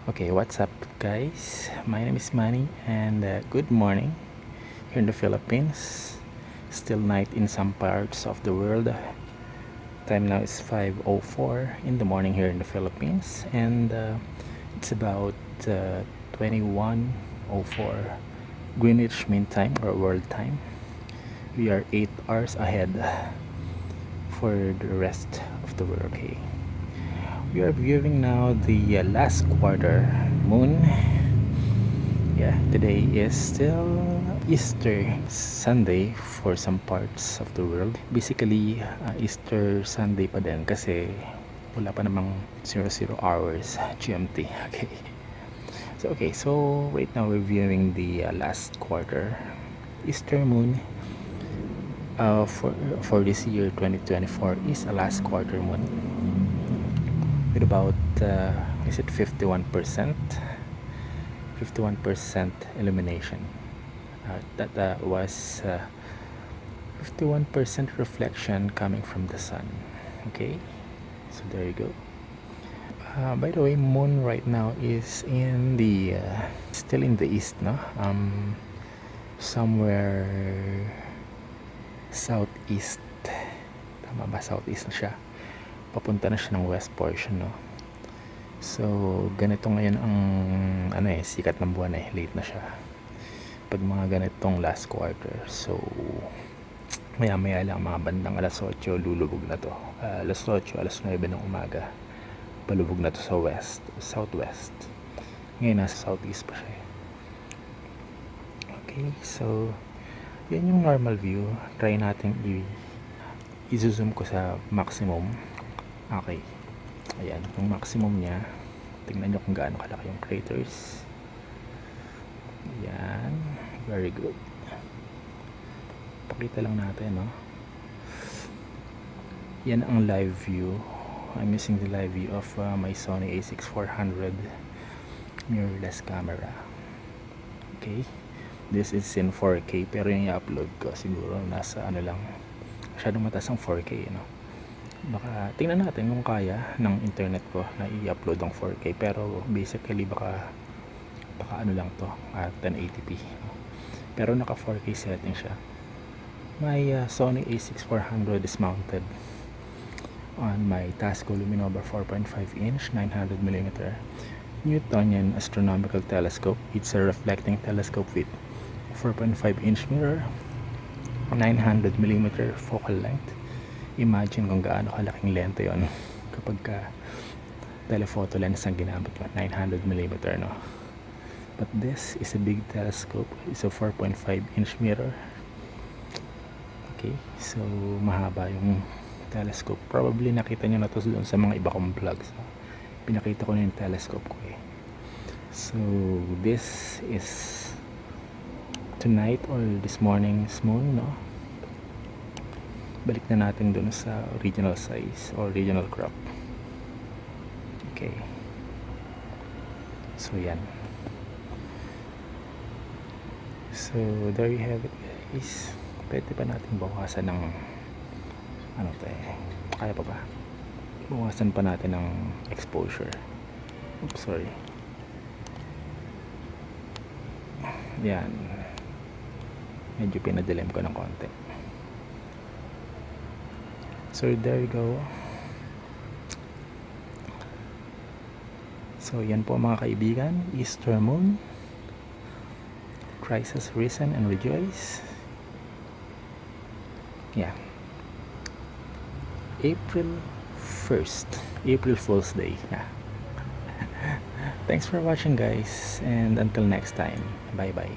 Okay, what's up guys? My name is Manny and good morning here in the Philippines. Still night in some parts of the world. Time now is 5:04 in the morning here in the Philippines, and it's about 21:04 Greenwich Mean Time or World Time. We are 8 hours ahead for the rest of the world. Okay. We are viewing now the last quarter moon. Yeah, today is still Easter Sunday for some parts of the world. Basically, Easter Sunday pa din kasi wala pa namang 00 hours GMT. So right now we're viewing the last quarter Easter moon. For this year 2024 is a last quarter moon with about is it 51% illumination. That was 51% reflection coming from the sun. Okay, so there you go. By the way, moon right now is in the still in the east, no? Somewhere southeast. Tama ba? Southeast na siya. Papunta na siya ng west portion, no? So ganito ngayon ang sikat ng buwan, late na siya pag mga ganitong last quarter. So maya lang, mga bandang alas 8 lulubog na to. Alas 8, alas 9 ng umaga palubog na to sa southwest. Ngayon nasa southeast pa siya. Okay, so yan yung normal view. Try natin i-zoom ko sa maximum. Okay, ayan yung maximum niya. Tingnan nyo kung gaano kalaki yung craters. Ayan, very good. Pakita lang natin, no? Yan ang live view. I'm using the live view of my Sony A6400 mirrorless camera. Okay, this is in 4K, pero yung i-upload ko siguro nasa lang, masyadong mataas ang 4K, no? Baka tingnan natin kung kaya ng internet ko na i-upload ang 4K, pero basically baka lang to at 1080p, no? Pero naka 4K setting siya. My Sony A6400 is mounted on my Tasco Luminova 4.5 inch 900mm Newtonian astronomical telescope. It's a reflecting telescope with 4.5 inch mirror, 900mm focal length. Imagine kung gaano kalaking lente yon kapag telephoto lens ang ginamit mo, 900mm, no? But this is a big telescope. It's a 4.5 inch mirror. Okay, so mahaba yung telescope. Probably nakita nyo na to doon sa mga iba kong vlogs, no? Pinakita ko na yung telescope ko So this is tonight or this morning's moon, no? Balik na natin dun sa original size or original crop. Okay, so yan. So there you have it, guys. Pwede pa natin bawasan ng kaya pa ba? Bawasan pa natin ng exposure. Oops, sorry. Yan, medyo pinadilim ko ng konti. So there you go. So yan po mga kaibigan, Easter moon. Christ has risen and rejoice. Yeah. April 1st, April Fool's Day. Yeah. Thanks for watching, guys, and until next time, bye bye.